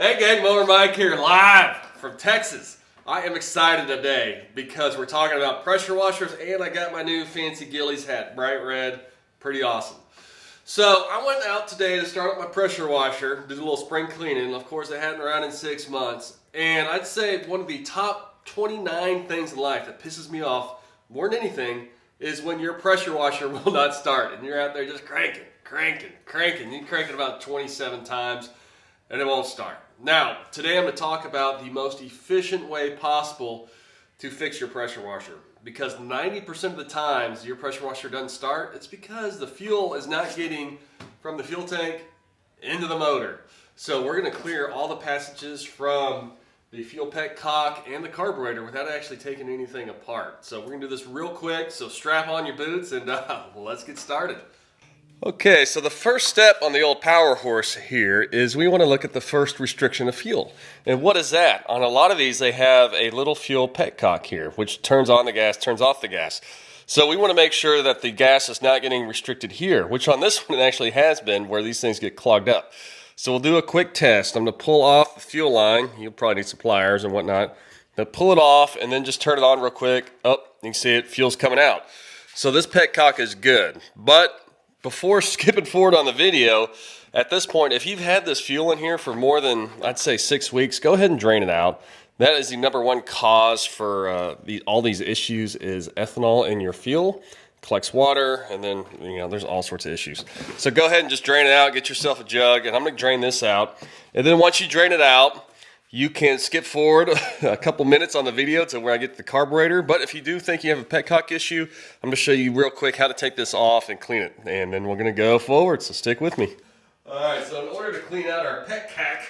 Hey gang, Mower Mike here live from Texas. I am excited today because we're talking about pressure washers and I got my new fancy Gillies hat, bright red, pretty awesome. So I went out today to start up my pressure washer, did a little spring cleaning. Of course I hadn't run in 6 months, and I'd say one of the top 29 things in life that pisses me off more than anything is when your pressure washer will not start and you're out there just cranking. You crank it about 27 times and it won't start. Now, today I'm going to talk about the most efficient way possible to fix your pressure washer, because 90% of the times your pressure washer doesn't start, it's because the fuel is not getting from the fuel tank into the motor. So we're going to clear all the passages from the fuel petcock and the carburetor without actually taking anything apart. So we're going to do this real quick, so strap on your boots and let's get started. Okay, so the first step on the old Powerhorse here is we want to look at the first restriction of fuel. And what is that? On a lot of these, they have a little fuel petcock here, which turns on the gas, turns off the gas. So we want to make sure that the gas is not getting restricted here, which on this one it actually has been, where these things get clogged up. So we'll do a quick test. I'm going to pull off the fuel line. You'll probably need some pliers and whatnot. Now pull it off and then just turn it on real quick. Oh, you can see it, fuel's coming out. So this petcock is good, but before skipping forward on the video, at this point, if you've had this fuel in here for more than, I'd say, 6 weeks, go ahead and drain it out. That is the #1 cause for all these issues is ethanol in your fuel. Collects water, and then, there's all sorts of issues. So go ahead and just drain it out, get yourself a jug, and I'm going to drain this out. And then once you drain it out, you can skip forward a couple minutes on the video to where I get to the carburetor. But if you do think you have a petcock issue, I'm going to show you real quick how to take this off and clean it. And then we're going to go forward, so stick with me. All right, so in order to clean out our petcock,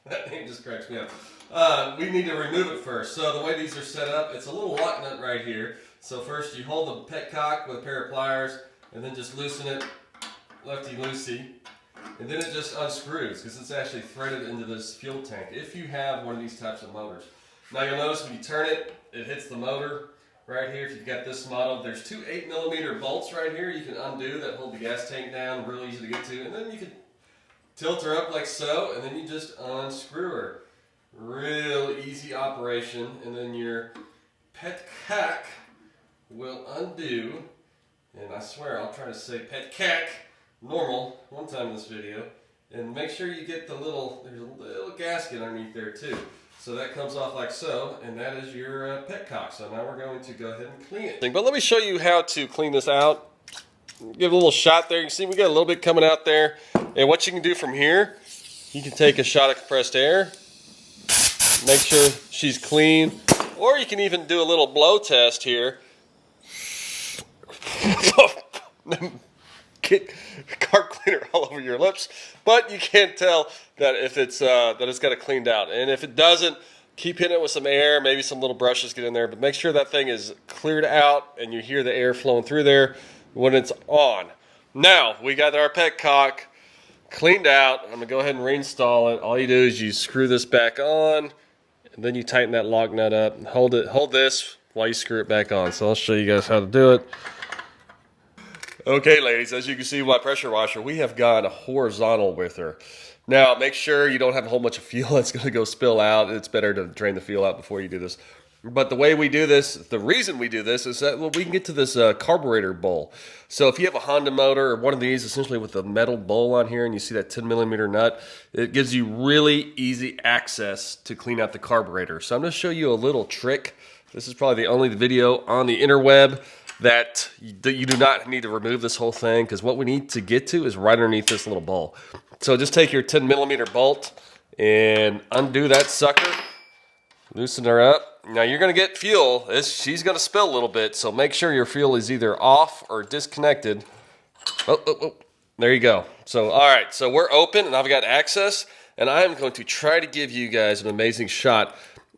that name just cracks me up, we need to remove it first. So the way these are set up, it's a little lock nut right here. So first you hold the petcock with a pair of pliers and then just loosen it lefty-loosey. And then it just unscrews because it's actually threaded into this fuel tank if you have one of these types of motors. Now you'll notice when you turn it, it hits the motor right here. If you've got this model, there's two 8mm bolts right here you can undo that hold the gas tank down, really easy to get to. And then you can tilt her up like so, and then you just unscrew her. Real easy operation, and then your petcock will undo. And I swear I'll try to say petcock normal one time in this video, and make sure you get there's a little gasket underneath there too. So that comes off like so, and that is your petcock. So now we're going to go ahead and clean it. But let me show you how to clean this out. Give it a little shot there. You can see we got a little bit coming out there. And what you can do from here, you can take a shot of compressed air, make sure she's clean, or you can even do a little blow test here. Get carb cleaner all over your lips, but you can't tell that if it's got it cleaned out. And if it doesn't, keep hitting it with some air, maybe some little brushes get in there, but make sure that thing is cleared out and you hear the air flowing through there when it's on. Now we got our petcock cleaned out. I'm gonna go ahead and reinstall it. All you do is you screw this back on, and then you tighten that lock nut up and hold this while you screw it back on. So I'll show you guys how to do it. Okay, ladies, as you can see, my pressure washer, we have gone horizontal with her. Now, make sure you don't have a whole bunch of fuel that's going to go spill out. It's better to drain the fuel out before you do this. But the way we do this, the reason we do this is that, well, we can get to this carburetor bowl. So if you have a Honda motor or one of these, essentially with a metal bowl on here, and you see that 10mm nut, it gives you really easy access to clean out the carburetor. So I'm going to show you a little trick. This is probably the only video on the interweb that you do not need to remove this whole thing, because what we need to get to is right underneath this little bowl. So just take your 10mm bolt and undo that sucker, loosen her up. Now you're going to get fuel. She's going to spill a little bit, so make sure your fuel is either off or disconnected. Oh, there you go. So all right, so we're open and I've got access, and I am going to try to give you guys an amazing shot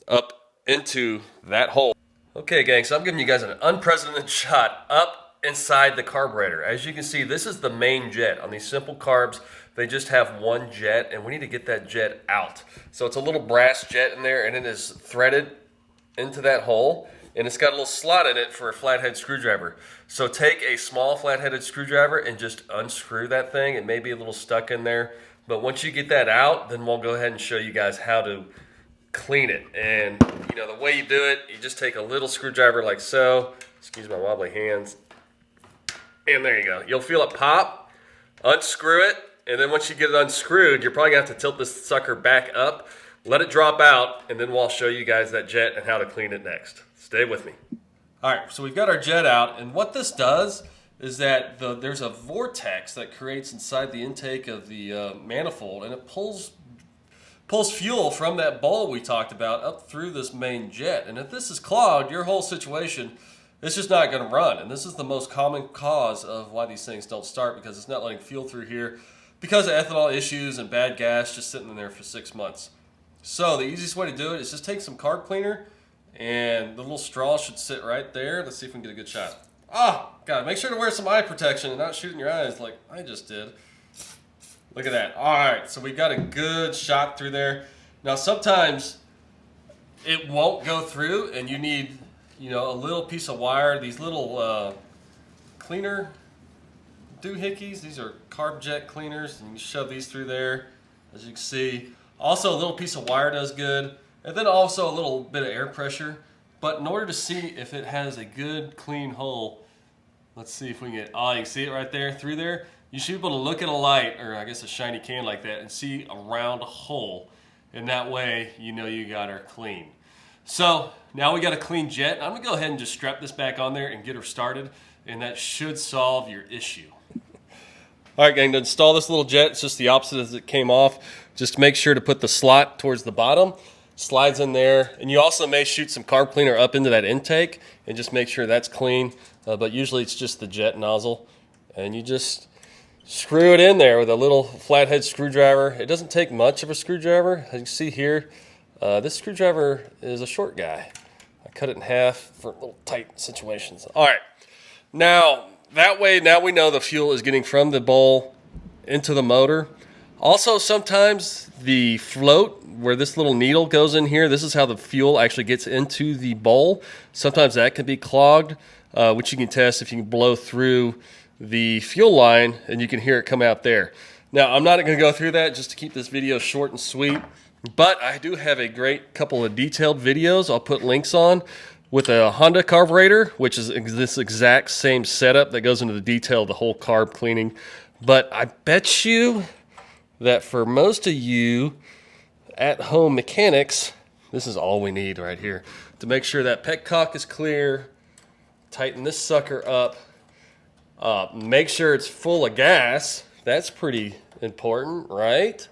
up into that hole. Okay, gang, so I'm giving you guys an unprecedented shot up inside the carburetor. As you can see, this is the main jet. On these simple carbs, they just have one jet, and we need to get that jet out. So it's a little brass jet in there, and it is threaded into that hole, and it's got a little slot in it for a flathead screwdriver. So take a small flat-headed screwdriver and just unscrew that thing. It may be a little stuck in there. But once you get that out, then we'll go ahead and show you guys how to clean it. And you know, the way you do it, you just take a little screwdriver like so. Excuse my wobbly hands. And there you go. You'll feel it pop, unscrew it, and then once you get it unscrewed, you're probably gonna have to tilt this sucker back up, let it drop out, and then we'll show you guys that jet and how to clean it next. Stay with me. All right, so we've got our jet out, and what this does is that there's a vortex that creates inside the intake of the manifold, and it pulls fuel from that bowl we talked about up through this main jet. And if this is clogged, your whole situation, it's just not going to run. And this is the most common cause of why these things don't start, because it's not letting fuel through here because of ethanol issues and bad gas just sitting in there for 6 months. So the easiest way to do it is just take some carb cleaner, and the little straw should sit right there. Let's see if we can get a good shot. Oh, God, make sure to wear some eye protection and not shoot in your eyes like I just did. Look at that. All right, so we got a good shot through there. Now, sometimes it won't go through, and you need, you know, a little piece of wire. These little cleaner doohickeys, these are carb jet cleaners, and you shove these through there, as you can see. Also, a little piece of wire does good, and then also a little bit of air pressure. But in order to see if it has a good clean hole, let's see if we can get, oh, you can see it right there through there. You should be able to look at a light, or I guess a shiny can like that, and see a round hole. And that way, you know you got her clean. So now we got a clean jet. I'm gonna go ahead and just strap this back on there and get her started, and that should solve your issue. All right, gang, to install this little jet, it's just the opposite as it came off. Just make sure to put the slot towards the bottom. Slides in there, and you also may shoot some carb cleaner up into that intake and just make sure that's clean, but usually it's just the jet nozzle, and you just screw it in there with a little flathead screwdriver. It doesn't take much of a screwdriver. As you can see here, this screwdriver is a short guy. I cut it in half for little tight situations. All right, now that way, now we know the fuel is getting from the bowl into the motor. Also, sometimes the float where this little needle goes in here, this is how the fuel actually gets into the bowl. Sometimes that can be clogged, which you can test if you can blow through the fuel line and you can hear it come out there. Now, I'm not going to go through that just to keep this video short and sweet, but I do have a great couple of detailed videos I'll put links on with a Honda carburetor, which is this exact same setup that goes into the detail of the whole carb cleaning. But I bet you that for most of you at-home mechanics, this is all we need right here to make sure that petcock is clear. Tighten this sucker up. Make sure it's full of gas. That's pretty important, right?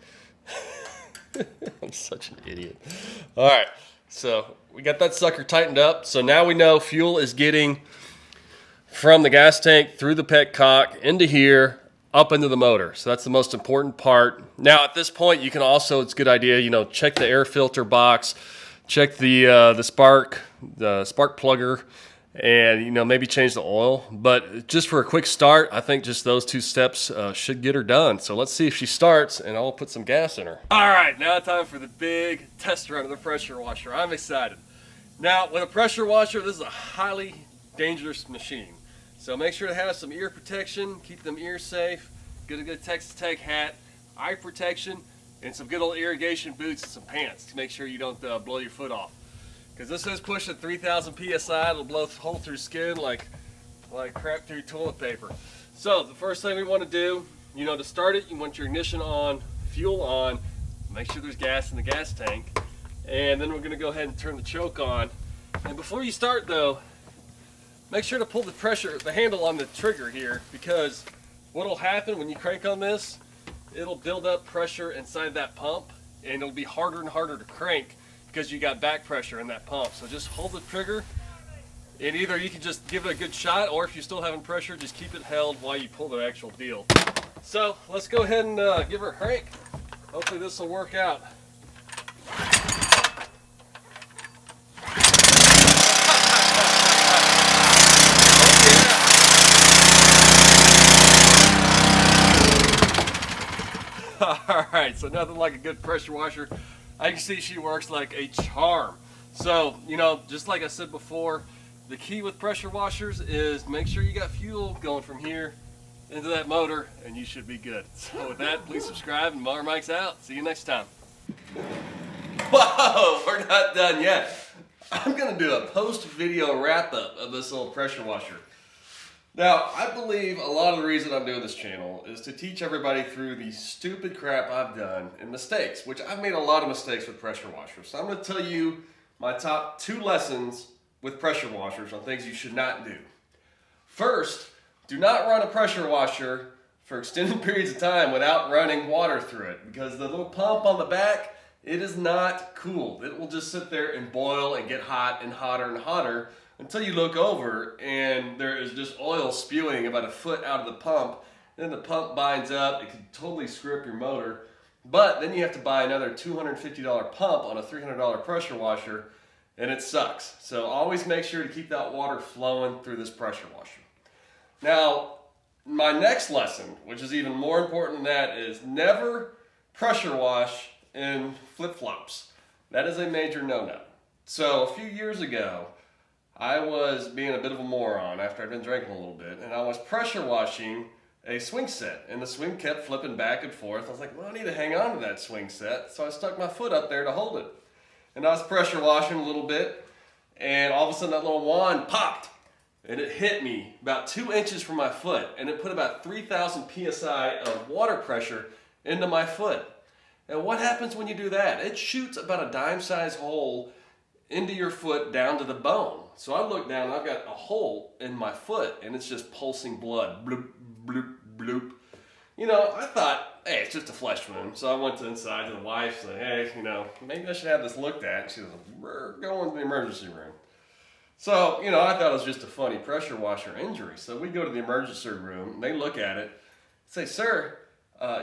I'm such an idiot. All right, so we got that sucker tightened up. So now we know fuel is getting from the gas tank through the petcock into here, up into the motor. So that's the most important part. Now at this point, you can also, it's a good idea, you know, check the air filter box, check the spark plugger, and, you know, maybe change the oil. But just for a quick start, I think just those two steps should get her done. So let's see if she starts, and I'll put some gas in her. All right, now time for the big test run of the pressure washer. I'm excited. Now, with a pressure washer, this is a highly dangerous machine. So make sure to have some ear protection, keep them ears safe, get a good Texas Tech hat, eye protection, and some good old irrigation boots and some pants to make sure you don't blow your foot off. Because this is pushing 3,000 PSI, it'll blow a hole through skin like crap through toilet paper. So the first thing we want to do, you know, to start it, you want your ignition on, fuel on, make sure there's gas in the gas tank, and then we're going to go ahead and turn the choke on. And before you start though, make sure to pull the handle on the trigger here, because what'll happen when you crank on this, it'll build up pressure inside that pump, and it'll be harder and harder to crank because you got back pressure in that pump. So just hold the trigger, and either you can just give it a good shot, or if you're still having pressure, just keep it held while you pull the actual deal. So let's go ahead and give her a crank. Hopefully this will work out. Alright, so nothing like a good pressure washer. I can see she works like a charm. So, you know, just like I said before, the key with pressure washers is make sure you got fuel going from here into that motor and you should be good. So with that, please subscribe, and Mower Mike's out. See you next time. Whoa, we're not done yet. I'm gonna do a post-video wrap-up of this little pressure washer. Now, I believe a lot of the reason I'm doing this channel is to teach everybody through the stupid crap I've done and mistakes, which I've made a lot of mistakes with pressure washers. So I'm gonna tell you my top 2 lessons with pressure washers on things you should not do. First, do not run a pressure washer for extended periods of time without running water through it, because the little pump on the back, it is not cooled. It will just sit there and boil and get hot and hotter and hotter until you look over and there is just oil spewing about a foot out of the pump. Then the pump binds up. It can totally screw up your motor. But then you have to buy another $250 pump on a $300 pressure washer, and it sucks. So always make sure to keep that water flowing through this pressure washer. Now, my next lesson, which is even more important than that, is never pressure wash in flip-flops. That is a major no-no. So a few years ago, I was being a bit of a moron after I'd been drinking a little bit, and I was pressure washing a swing set, and the swing kept flipping back and forth. I was like, well, I need to hang on to that swing set, so I stuck my foot up there to hold it. And I was pressure washing a little bit, and all of a sudden that little wand popped, and it hit me about 2 inches from my foot, and it put about 3,000 psi of water pressure into my foot. And what happens when you do that? It shoots about a dime-sized hole into your foot down to the bone. So I look down and I've got a hole in my foot, and it's just pulsing blood. Bloop, bloop, bloop. You know, I thought, hey, it's just a flesh wound. So I went inside to the wife and said, hey, you know, maybe I should have this looked at. And she was like, go into the emergency room. So, you know, I thought it was just a funny pressure washer injury. So we go to the emergency room, and they look at it, say, sir,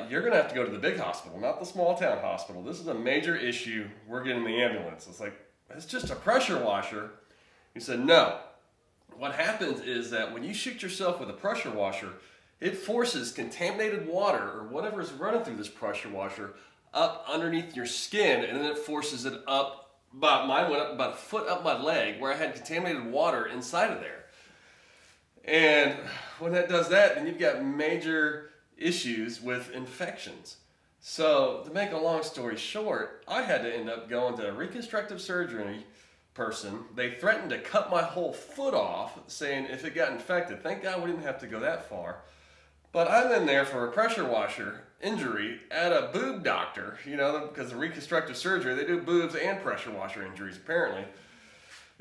you're going to have to go to the big hospital, not the small town hospital. This is a major issue. We're getting the ambulance. It's like, it's just a pressure washer. He said, no. What happens is that when you shoot yourself with a pressure washer, it forces contaminated water or whatever is running through this pressure washer up underneath your skin, and then it forces it up. Mine went up about a foot up my leg where I had contaminated water inside of there. And when that does that, then you've got major issues with infections. So to make a long story short, I had to end up going to a reconstructive surgery person. They threatened to cut my whole foot off, saying if it got infected. Thank God we didn't have to go that far. But I'm in there for a pressure washer injury at a boob doctor, you know, because of reconstructive surgery, they do boobs and pressure washer injuries apparently.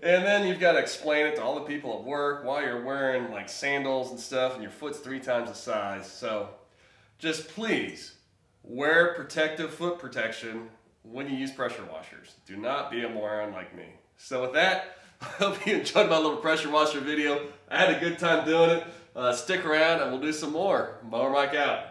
And then you've got to explain it to all the people at work why you're wearing like sandals and stuff and your foot's 3 times the size. So just please wear protective foot protection when you use pressure washers. Do not be a moron like me. So with that, I hope you enjoyed my little pressure washer video. I had a good time doing it. Stick around and we'll do some more. Mower Mike out.